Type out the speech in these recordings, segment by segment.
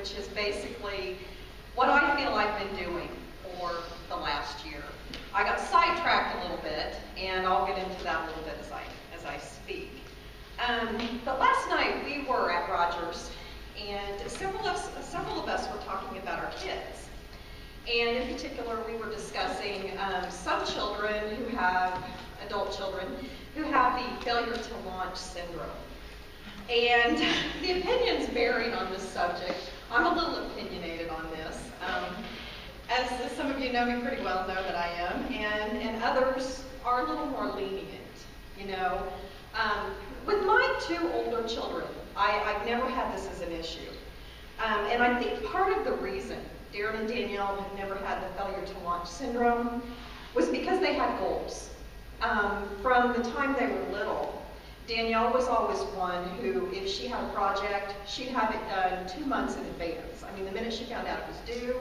which is basically what I feel I've been doing for the last year. I got sidetracked a little bit, and I'll get into that a little bit as I speak. But last night we were at Rogers, and several of us were talking about our kids. And in particular, we were discussing some children who have, adult children, who have the failure to launch syndrome. And the opinions varying on this subject. I'm a little opinionated on this. As some of you know me pretty well, know that I am, and others are a little more lenient, you know. With my two older children, I've never had this as an issue. And I think part of the reason Darren and Danielle have never had the failure to launch syndrome was because they had goals. From the time they were little, Danielle was always one who, if she had a project, she'd have it done 2 months in advance. I mean, the minute she found out it was due,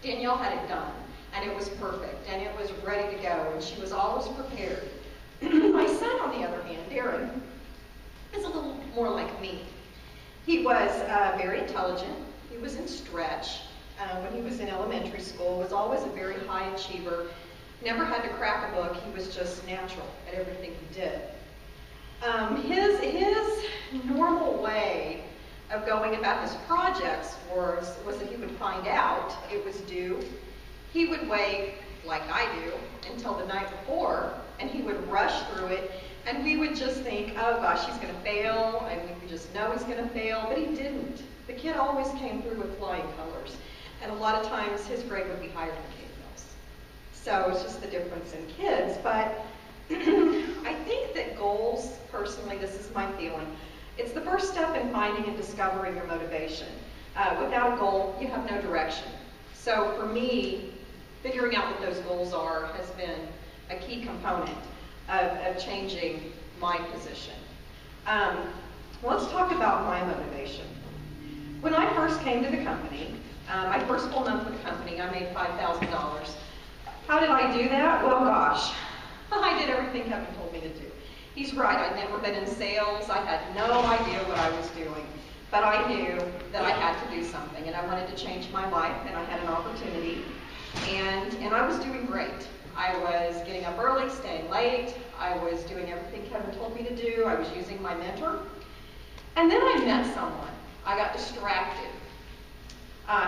Danielle had it done, and it was perfect, and it was ready to go, and she was always prepared. My son, on the other hand, Darren, is a little more like me. He was very intelligent. He was in stretch. When he was in elementary school, was always a very high achiever. Never had to crack a book. He was just natural at everything he did. His normal way of going about his projects was that he would find out it was due. He would wait, like I do, until the night before, and he would rush through it, and we would just think, oh gosh, he's going to fail, and we would just know he's going to fail, but he didn't. The kid always came through with flying colors, and a lot of times his grade would be higher than Danielle's. So it's just the difference in kids, but I think that goals, personally, this is my feeling, it's the first step in finding and discovering your motivation. Without a goal, you have no direction. So for me, figuring out what those goals are has been a key component of changing my position. Let's talk about my motivation. When I first came to the company, my first full month with the company, I made $5,000. How did I do that? Well, gosh, I did everything Kevin told me to do. He's right, I'd never been in sales. I had no idea what I was doing. But I knew that I had to do something, and I wanted to change my life, and I had an opportunity. And I was doing great. I was getting up early, staying late. I was doing everything Kevin told me to do. I was using my mentor. And then I met someone. I got distracted.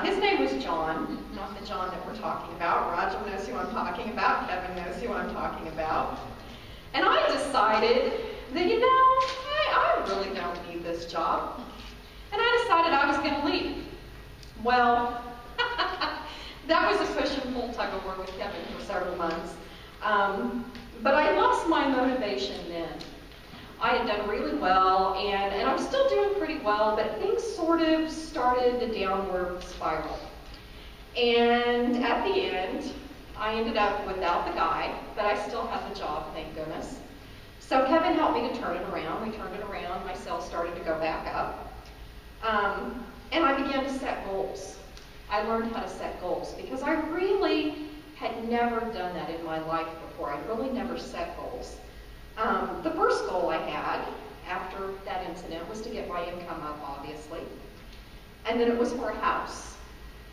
His name was John, not the John that we're talking about. Roger knows who I'm talking about. Kevin knows who I'm talking about. And I decided that, you know, I really don't need this job. And I decided I was going to leave. Well, that was a push and pull tug of war with Kevin for several months. But I lost my motivation then. I had done really well, and I was still doing pretty well, but things sort of started the downward spiral. And at the end, I ended up without the guy, but I still had the job, thank goodness. So Kevin helped me to turn it around. We turned it around. My sales started to go back up. And I began to set goals. I learned how to set goals because I really had never done that in my life before. I really never set goals. The first goal I had after that incident was to get my income up, obviously. And then it was for a house.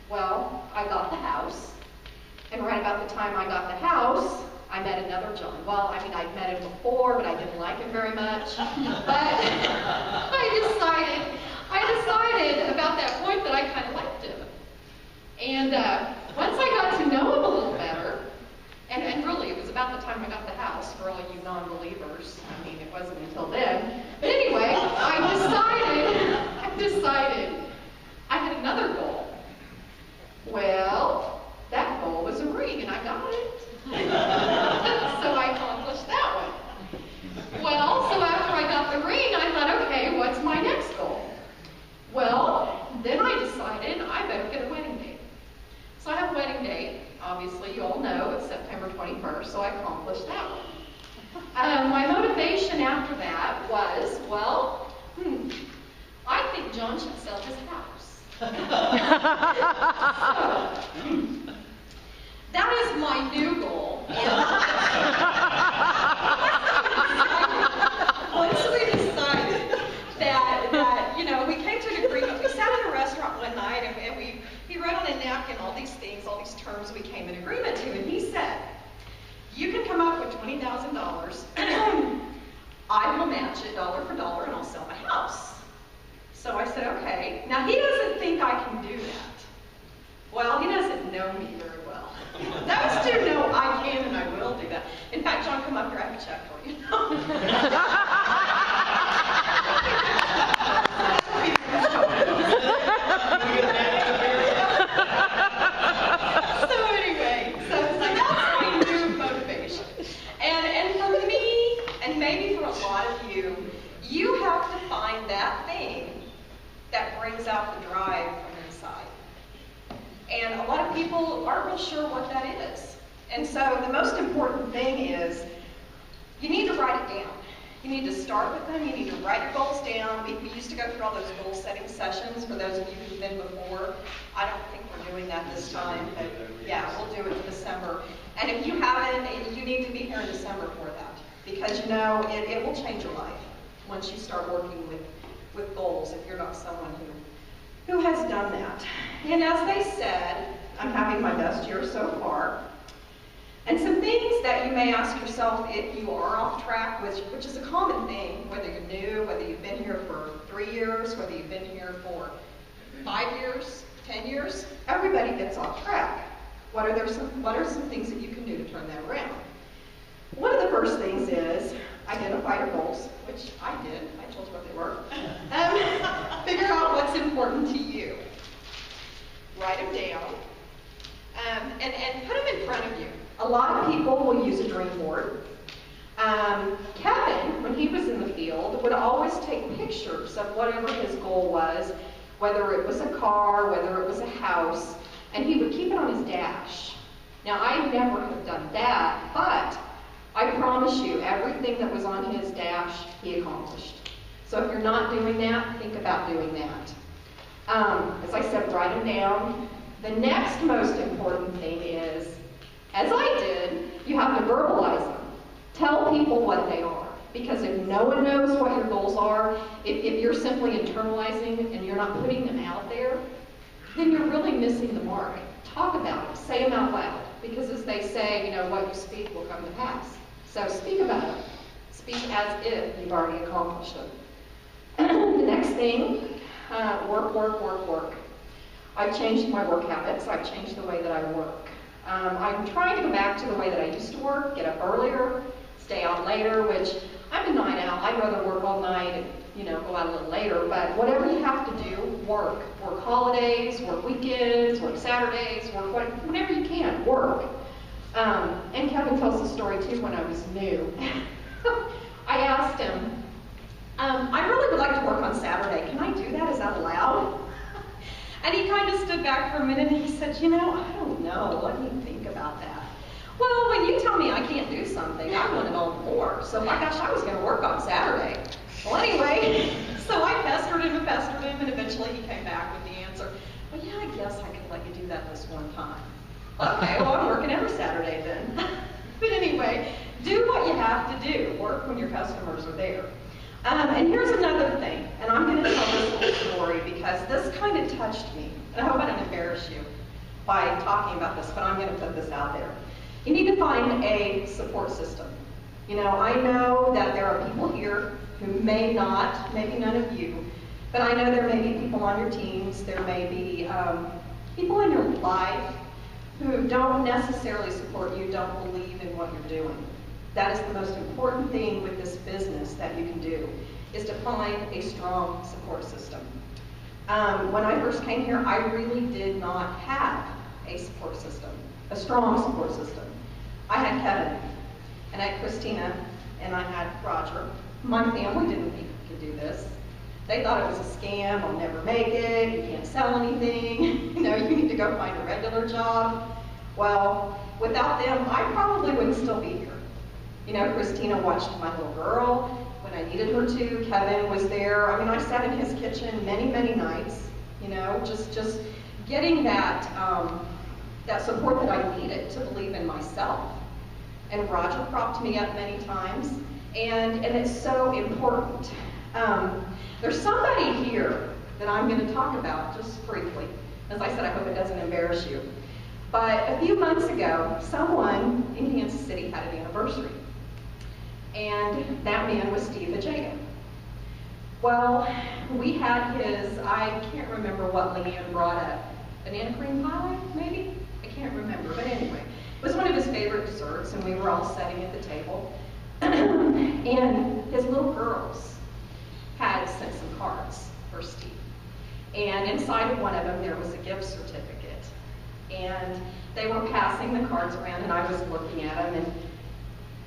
Well, I got the house. And right about the time I got the house, I met another John. Well, I mean, I'd met him before, but I didn't like him very much. But I decided about that point that I kind of liked him. And once I got to know him a little better, and really it was about the time I got the house, for all you non-believers. I mean, it wasn't until then. But anyway, I decided I had another goal. Well, that goal was a ring, and I got it. So I accomplished that one. Well, so after I got the ring, I thought, okay, what's my next goal? Well, then I decided I better get a wedding date. So I have a wedding date. Obviously, you all know it's September 21st, so I accomplished that one. My motivation after that was, well, I think John should sell his house. That is my new goal. Once we decided that, you know, we came to an agreement. We sat in a restaurant one night and here, I have a check for you. So anyway, so that's my new motivation. And for me, and maybe for a lot of you, you have to find that thing that brings out the drive from inside. And a lot of people aren't real sure what that is. And so the most important thing is you need to write it down. You need to start with them. You need to write your goals down. We used to go through all those goal setting sessions for those of you who've been before. I don't think we're doing that this time, but yeah, we'll do it in December. And if you haven't, you need to be here in December for that, because you know it will change your life once you start working with goals if you're not someone who has done that. And as they said, I'm having my best year so far. And some things that you may ask yourself if you are off track, which is a common thing, whether you're new, whether you've been here for 3 years, whether you've been here for 5 years, 10 years, everybody gets off track. What are some things that you can do to turn that around? One of the first things is identify your goals, which I did. I told you what they were. Figure out what's important to you. Write them down. And put them in front of you. A lot of people will use a dream board. Kevin, when he was in the field, would always take pictures of whatever his goal was, whether it was a car, whether it was a house, and he would keep it on his dash. Now, I never have done that, but I promise you, everything that was on his dash, he accomplished. So if you're not doing that, think about doing that. As I said, write them down. The next most important thing is, as I did, you have to verbalize them. Tell people what they are. Because if no one knows what your goals are, if you're simply internalizing and you're not putting them out there, then you're really missing the mark. Talk about it. Say them out loud. Because as they say, you know, what you speak will come to pass. So speak about it. Speak as if you've already accomplished them. The next thing, work. I've changed my work habits. I've changed the way that I work. I'm trying to go back to the way that I used to work, get up earlier, stay out later, which I'm a night owl. I'd rather work all night and, you know, go out a little later. But whatever you have to do, work. Work holidays, work weekends, work Saturdays, work whenever you can, work. And Kevin tells the story too when I was new. I asked him, I really would like to work on Saturday. Can I do that? Is that allowed? And he kind of stood back for a minute and he said, you know, I don't know. Let me think about that. Well, when you tell me I can't do something, I want it all more. So my gosh, I was going to work on Saturday. Well, anyway, so I pestered him, and eventually he came back with the answer. Well, yeah, I guess I could let you do that this one time. Okay, well, I'm working every Saturday then. But anyway, do what you have to do. Work when your customers are there. And here's another thing, and I'm going to tell this whole story because this kind of touched me. And I hope I don't embarrass you by talking about this, but I'm going to put this out there. You need to find a support system. You know, I know that there are people here who may not, maybe none of you, but I know there may be people on your teams, there may be people in your life who don't necessarily support you, don't believe in what you're doing. That is the most important thing with this business that you can do, is to find a strong support system. When I first came here, I really did not have a support system, a strong support system. I had Kevin, and I had Christina, and I had Roger. My family didn't think we could do this. They thought it was a scam, I'll never make it, you can't sell anything, you know, you need to go find a regular job. Well, without them, I probably wouldn't still be here. You know, Christina watched my little girl when I needed her to. Kevin was there. I mean, I sat in his kitchen many, many nights, you know, just getting that, that support that I needed to believe in myself. And Roger propped me up many times, and it's so important. There's somebody here that I'm going to talk about just briefly. As I said, I hope it doesn't embarrass you. But a few months ago, someone in Kansas City had an anniversary. And that man was Steve Ajaya. Well, we had his, I can't remember what Leanne brought up. Banana cream pie, maybe? I can't remember, but anyway. It was one of his favorite desserts, and we were all sitting at the table. his little girls had sent some cards for Steve. And inside of one of them, there was a gift certificate. And they were passing the cards around, and I was looking at them, and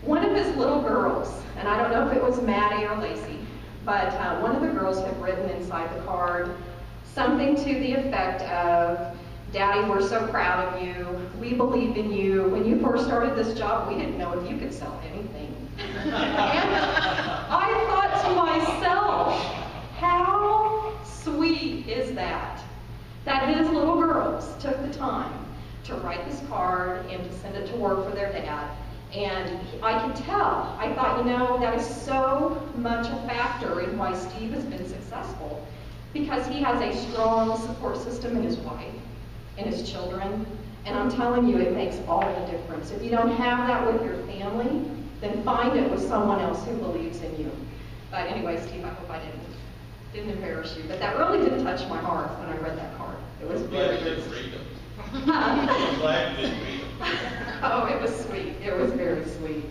one of his little girls, and I don't know if it was Maddie or Lacey, but one of the girls had written inside the card something to the effect of, "Daddy, we're so proud of you. We believe in you. When you first started this job, we didn't know if you could sell anything." And I thought to myself, how sweet is that? That his little girls took the time to write this card and to send it to work for their dad. And I could tell, I thought, you know, that is so much a factor in why Steve has been successful, because he has a strong support system in his wife, in his children, and I'm telling you, it makes all the difference. If you don't have that with your family, then find it with someone else who believes in you. But anyway, Steve, I hope I didn't embarrass you, but that really did touch my heart when I read that card. It was very good. I'm glad you didn't read them. Oh, it was sweet. It was very sweet.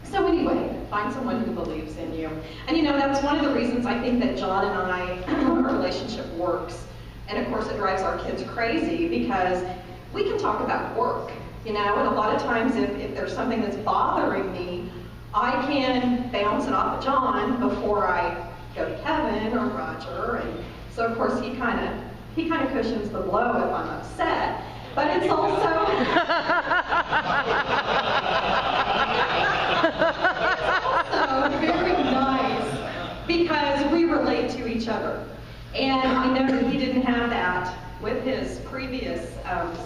So anyway, find someone who believes in you. And you know, that's one of the reasons I think that John and our relationship works. And of course it drives our kids crazy, because we can talk about work, you know, and a lot of times if there's something that's bothering me, I can bounce it off of John before I go to Kevin or Roger. And so of course he kind of cushions the blow if I'm upset. But it's also very nice because we relate to each other. And I know that he didn't have that with his previous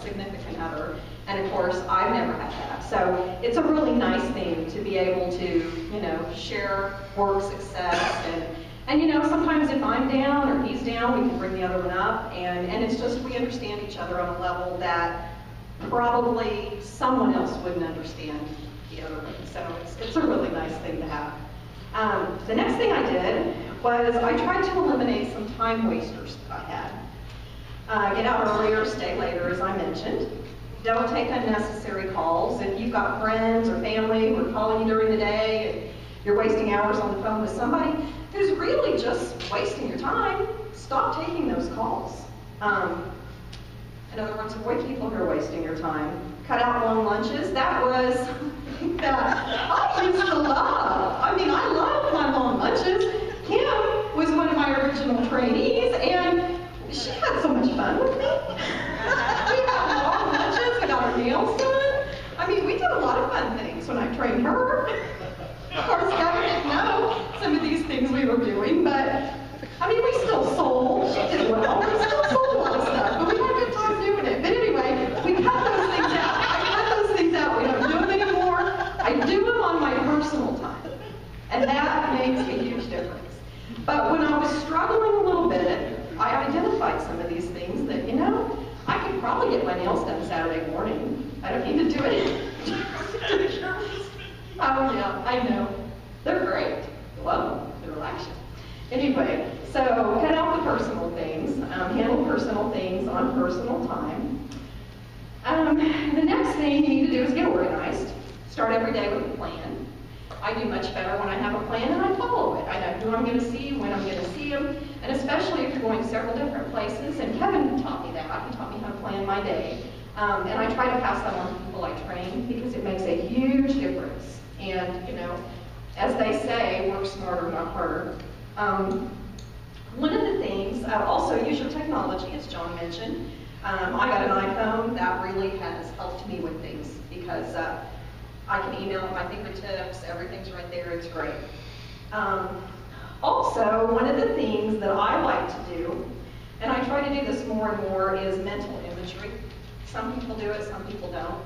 significant other. And of course, I've never had that. So it's a really nice thing to be able to, you know, share work success. And you know, sometimes if I'm down or he's down, we can bring the other one up. And it's just, we understand each other on a level that probably someone else wouldn't understand the other one. So it's a really nice thing to have. The next thing I did was I tried to eliminate some time wasters that I had. Get out earlier, stay later, as I mentioned. Don't take unnecessary calls. If you've got friends or family who are calling you during the day and you're wasting hours on the phone with somebody who's really just wasting your time, stop taking those calls. In other words, avoid people who are wasting your time. Cut out long lunches. That was that I used to love. I mean, I loved my long lunches. Kim was one of my original trainees, and she had so much fun with me. We had long lunches, we got our nails done. I mean, we did a lot of fun things when I trained her. Of course, Kevin didn't know some of these things we were doing, but I mean, we still sold. She did well. We still sold a lot of stuff, but we had a good time doing it. But anyway, we cut those things out. I cut those things out. We don't do them anymore. I do them on my personal time, and that makes a huge difference. But when I was struggling a little bit, I identified some of these things that, you know, I could probably get my nails done Saturday morning. I don't need to do it. Oh yeah, I know. They're great. I love them. They relax you. Anyway, so cut out the personal things. Handle personal things on personal time. The next thing you need to do is get organized. Start every day with a plan. I do much better when I have a plan and I follow it. I know who I'm going to see, when I'm going to see them, and especially if you're going several different places. And Kevin taught me that. He taught me how to plan my day. And I try to pass that on to people I train because it makes a huge difference. And, you know, as they say, work smarter, not harder. One of the things, also use your technology, as John mentioned. I got an iPhone. That really has helped me with things because I can email at my fingertips. Everything's right there. It's great. Also, one of the things that I like to do, and I try to do this more and more, is mental imagery. Some people do it, some people don't.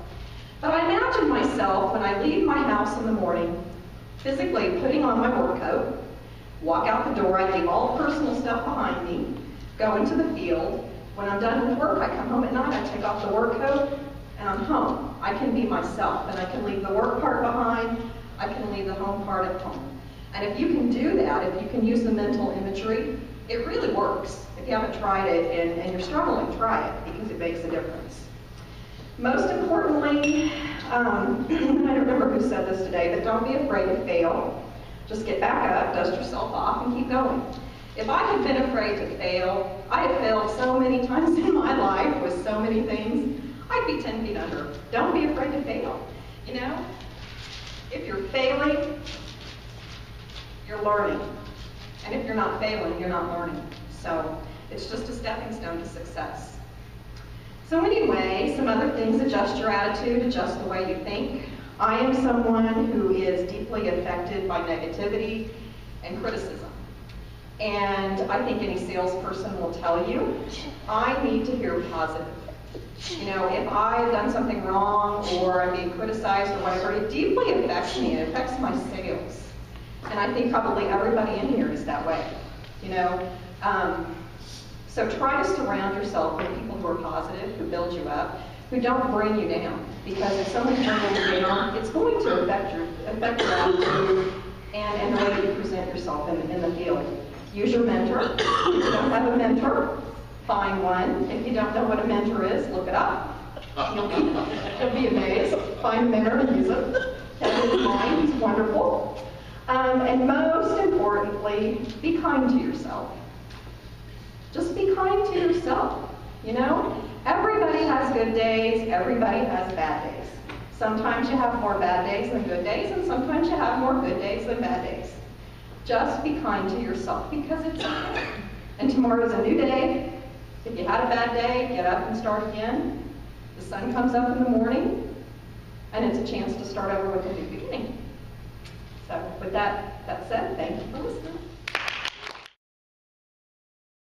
But I imagine myself when I leave my house in the morning, physically putting on my work coat, walk out the door, I leave all the personal stuff behind me, go into the field. When I'm done with work, I come home at night, I take off the work coat, and I'm home. I can be myself, and I can leave the work part behind, I can leave the home part at home. And if you can do that, if you can use the mental imagery, it really works. If you haven't tried it and you're struggling, try it because it makes a difference. Most importantly, I don't remember who said this today, but don't be afraid to fail. Just get back up, dust yourself off, and keep going. If I had been afraid to fail, I have failed so many times in my life with so many things, I'd be 10 feet under. Don't be afraid to fail. You know, if you're failing, you're learning. And if you're not failing, you're not learning. So it's just a stepping stone to success. So anyway, some other things: adjust your attitude, adjust the way you think. I am someone who is deeply affected by negativity and criticism. And I think any salesperson will tell you, I need to hear positive. You know, if I've done something wrong or I'm being criticized or whatever, it deeply affects me. It affects my sales. And I think probably everybody in here is that way. You know, so try to surround yourself with people who are positive, who build you up, who don't bring you down. Because if someone's bringing you down, it's going to affect your attitude and the way you present yourself in the field. Use your mentor. If you don't have a mentor, find one. If you don't know what a mentor is, look it up. You'll be amazed. Find a mentor and use him. Have him in mind. He's wonderful. And most importantly, be kind to yourself. Just be kind to yourself. You know, everybody has good days. Everybody has bad days. Sometimes you have more bad days than good days, and sometimes you have more good days than bad days. Just be kind to yourself, because it's okay. And tomorrow's a new day. If you had a bad day, get up and start again. The sun comes up in the morning, and it's a chance to start over with a new beginning. So with that said, thank you for listening.